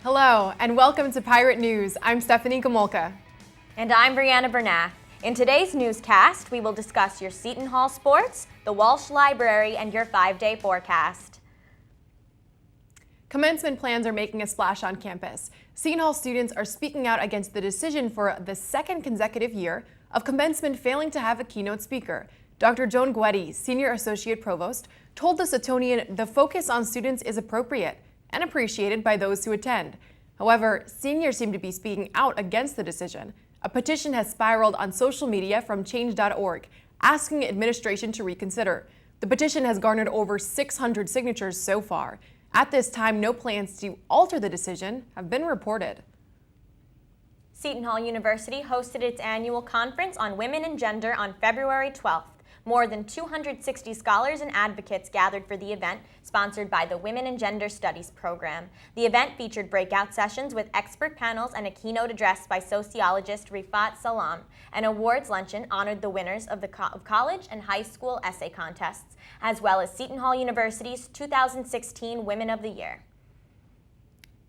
Hello, and welcome to Pirate News. I'm Stephanie Gomolka. And I'm Brianna Bernath. In today's newscast, we will discuss your Seton Hall sports, the Walsh Library, and your 5-day forecast. Commencement plans are making a splash on campus. Seton Hall students are speaking out against the decision for the second consecutive year of commencement failing to have a keynote speaker. Dr. Joan Guetti, Senior Associate Provost, told the Setonian the focus on students is appropriate and appreciated by those who attend. However, seniors seem to be speaking out against the decision. A petition has spiraled on social media from change.org, asking administration to reconsider. The petition has garnered over 600 signatures so far. At this time, no plans to alter the decision have been reported. Seton Hall University hosted its annual conference on women and gender on February 12th. More than 260 scholars and advocates gathered for the event, sponsored by the Women and Gender Studies program. The event featured breakout sessions with expert panels and a keynote address by sociologist Rifat Salam. An awards luncheon honored the winners of college and high school essay contests, as well as Seton Hall University's 2016 Women of the Year.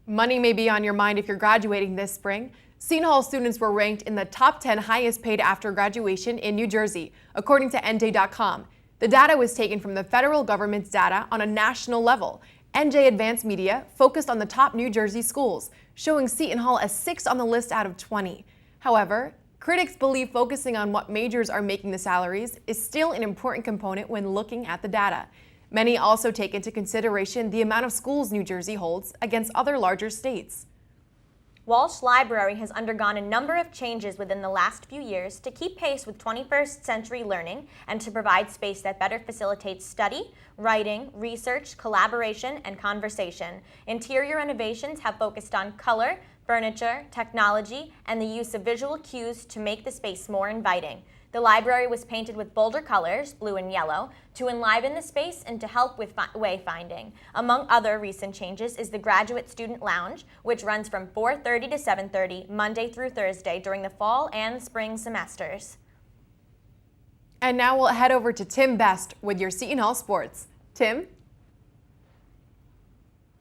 Money may be on your mind if you're graduating this spring. Seton Hall students were ranked in the top 10 highest paid after graduation in New Jersey, according to NJ.com. The data was taken from the federal government's data on a national level. NJ Advanced Media focused on the top New Jersey schools, showing Seton Hall as 6th on the list out of 20. However, critics believe focusing on what majors are making the salaries is still an important component when looking at the data. Many also take into consideration the amount of schools New Jersey holds against other larger states. Walsh Library has undergone a number of changes within the last few years to keep pace with 21st century learning and to provide space that better facilitates study, writing, research, collaboration, and conversation. Interior renovations have focused on color, furniture, technology, and the use of visual cues to make the space more inviting. The library was painted with bolder colors, blue and yellow, to enliven the space and to help with wayfinding. Among other recent changes is the Graduate Student Lounge, which runs from 4:30 to 7:30, Monday through Thursday during the fall and spring semesters. And now we'll head over to Tim Best with your Seton Hall sports. Tim?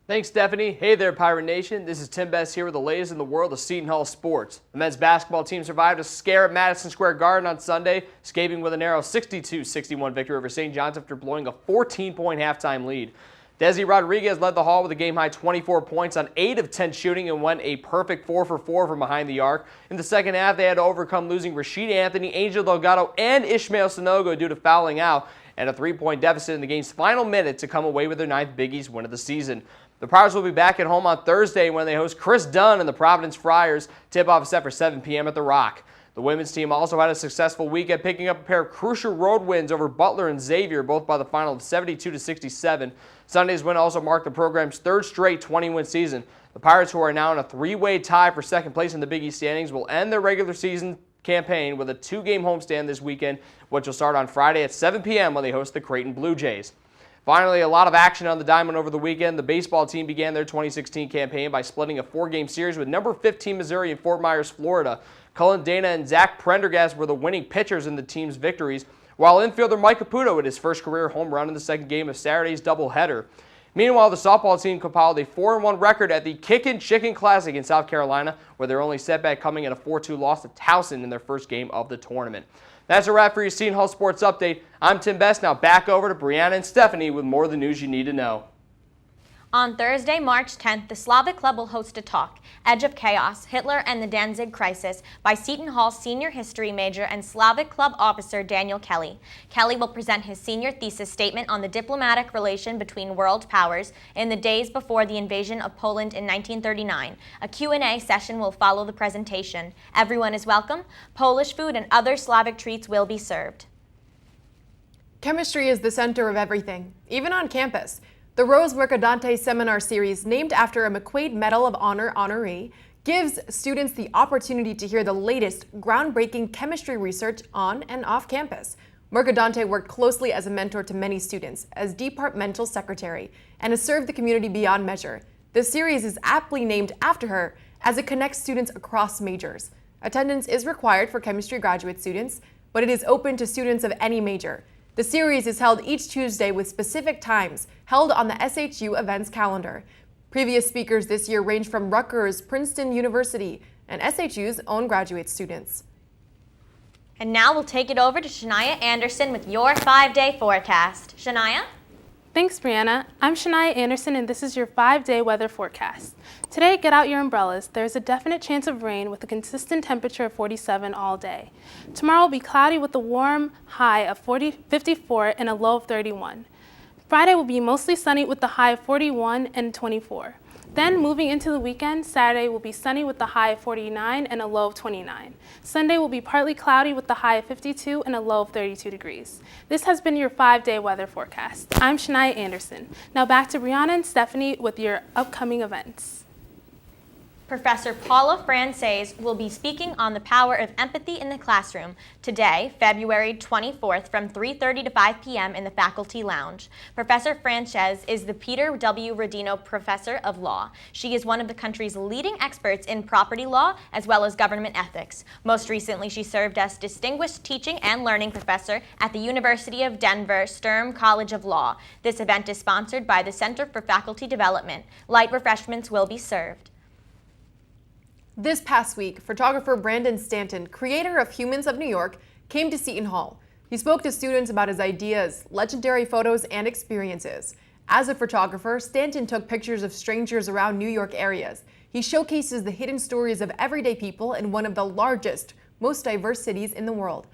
Thanks, Stephanie. Hey there, Pirate Nation. This is Tim Best here with the latest in the world of Seton Hall sports. The men's basketball team survived a scare at Madison Square Garden on Sunday, escaping with a narrow 62-61 victory over St. John's after blowing a 14-point halftime lead. Desi Rodriguez led the Hall with a game-high 24 points on 8 of 10 shooting and went a perfect 4 for 4 from behind the arc. In the second half, they had to overcome losing Rashid Anthony, Angel Delgado, and Ishmael Sanogo due to fouling out, and a 3-point deficit in the game's final minute to come away with their 9th Big East win of the season. The Pirates will be back at home on Thursday when they host Chris Dunn and the Providence Friars. Tip-off is set for 7 p.m. at The Rock. The women's team also had a successful weekend, picking up a pair of crucial road wins over Butler and Xavier, both by the final of 72-67. Sunday's win also marked the program's third straight 20-win season. The Pirates, who are now in a 3-way tie for second place in the Big East standings, will end their regular season campaign with a 2-game homestand this weekend, which will start on Friday at 7 p.m. when they host the Creighton Blue Jays. Finally, a lot of action on the diamond over the weekend. The baseball team began their 2016 campaign by splitting a 4-game series with number 15 Missouri in Fort Myers, Florida. Cullen Dana and Zach Prendergast were the winning pitchers in the team's victories, while infielder Mike Caputo hit his first career home run in the second game of Saturday's doubleheader. Meanwhile, the softball team compiled a 4-1 record at the Kickin' Chicken Classic in South Carolina, where their only setback coming in a 4-2 loss to Towson in their first game of the tournament. That's a wrap for your Seton Hall Sports Update. I'm Tim Best. Now back over to Brianna and Stephanie with more of the news you need to know. On Thursday, March 10th, the Slavic Club will host a talk, Edge of Chaos, Hitler and the Danzig Crisis, by Seton Hall senior history major and Slavic Club officer Daniel Kelly. Kelly will present his senior thesis statement on the diplomatic relation between world powers in the days before the invasion of Poland in 1939. A Q&A session will follow the presentation. Everyone is welcome. Polish food and other Slavic treats will be served. Chemistry is the center of everything, even on campus. The Rose Mercadante seminar series, named after a McQuaid Medal of Honor honoree, gives students the opportunity to hear the latest groundbreaking chemistry research on and off campus. Mercadante worked closely as a mentor to many students, as departmental secretary, and has served the community beyond measure. The series is aptly named after her, as it connects students across majors. Attendance is required for chemistry graduate students, but it is open to students of any major. The series is held each Tuesday with specific times held on the SHU events calendar. Previous speakers this year range from Rutgers, Princeton University, and SHU's own graduate students. And now we'll take it over to Shania Anderson with your 5-day forecast. Shania? Thanks, Brianna. I'm Shania Anderson, and this is your 5-day weather forecast. Today, get out your umbrellas. There's a definite chance of rain with a consistent temperature of 47 all day. Tomorrow will be cloudy with a warm high of 54 and a low of 31. Friday will be mostly sunny with the high of 41 and 24. Then, moving into the weekend, Saturday will be sunny with the high of 49 and a low of 29. Sunday will be partly cloudy with the high of 52 and a low of 32 degrees. This has been your 5-day weather forecast. I'm Shania Anderson. Now back to Brianna and Stephanie with your upcoming events. Professor Paula Frances will be speaking on the power of empathy in the classroom today, February 24th from 3:30 to 5 p.m. in the Faculty Lounge. Professor Frances is the Peter W. Rodino Professor of Law. She is one of the country's leading experts in property law as well as government ethics. Most recently, she served as Distinguished Teaching and Learning Professor at the University of Denver Sturm College of Law. This event is sponsored by the Center for Faculty Development. Light refreshments will be served. This past week, photographer Brandon Stanton, creator of Humans of New York, came to Seton Hall. He spoke to students about his ideas, legendary photos, and experiences. As a photographer, Stanton took pictures of strangers around New York areas. He showcases the hidden stories of everyday people in one of the largest, most diverse cities in the world.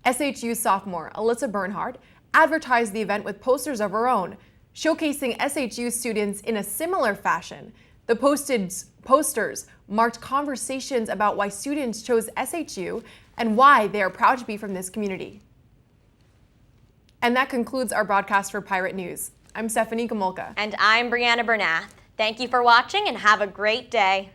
SHU sophomore Alyssa Bernhardt advertised the event with posters of her own, showcasing SHU students in a similar fashion. The posters marked conversations about why students chose SHU and why they are proud to be from this community. And that concludes our broadcast for Pirate News. I'm Stephanie Gomolka. And I'm Brianna Bernath. Thank you for watching and have a great day.